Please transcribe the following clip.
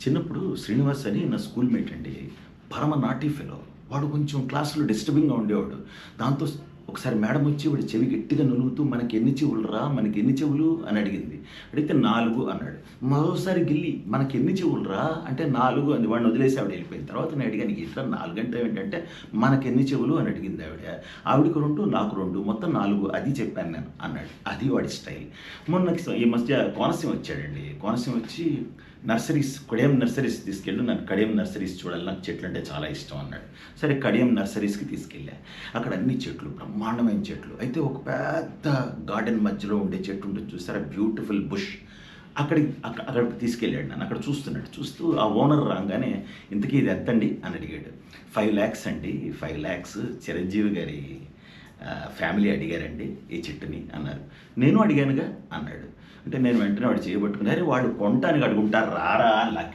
చిన్నప్పుడు శ్రీనివాస్ అని నా స్కూల్ మేట్ అండి. పరమ నాటీ ఫెలో. వాడు కొంచెం క్లాస్‌లో డిస్టర్బింగ్‌గా ఉండేవాడు. దాంతో ఒకసారి మేడం వచ్చి వాడి చెవి గట్టిగా నులుగుతూ "మనకెన్ని చెవులురా? మనకెన్ని చెవులు?" అని అడిగింది. అడిగితే 4 అన్నాడు. మరోసారి గిల్లి "మనకెన్ని చెవులురా?" అంటే 4 అంది. వాడిని వదిలేసి ఆవిడ వెళ్ళిపోయింది. తర్వాత నేను అడిగాను "ఏంట్రా 4 అంటావేంటంటే" "మనకెన్ని చెవులు?" అని అడిగింది ఆవిడ. ఆవిడకి 2 నాకు 2 మొత్తం 4 అది చెప్పాను నేను అన్నాడు. అది వాడి స్టైల్. ఈ మధ్య కోనసీమ వచ్చాడండి. కోనసీమ వచ్చి కడియం నర్సరీస్ తీసుకెళ్ళు, నన్ను కడియం నర్సరీస్ చూడాలి, నాకు చెట్లంటే చాలా ఇష్టం అన్నాడు. సరే కడియం నర్సరీస్‌కి తీసుకెళ్ళా. అక్కడ అన్ని చెట్లు, బ్రహ్మాండమైన చెట్లు. అయితే ఒక పెద్ద గార్డెన్ మధ్యలో ఉండే చెట్టు ఉంటుంది చూసారా? Beautiful bush. అక్కడికి తీసుకెళ్ళాడు నన్ను. అక్కడ చూస్తున్నాడు. చూస్తూ ఆ ఓనర్ రాంగానే "ఇంతకీ ఇది ఎంతండి?" అని అడిగాడు. 5,00,000 అండి. 5,00,000 చిరంజీవి గారి ఫ్యామిలీ అడిగారండి ఈ చెట్టుని అన్నారు. నేను అడిగానుగా అన్నాడు. అంటే నేను వెంటనే వాడు చేయబట్టుకుని "అరే! వాళ్ళు కొనటానికి అడుగుంటారు రారా" అని లాక్కెళ్ళి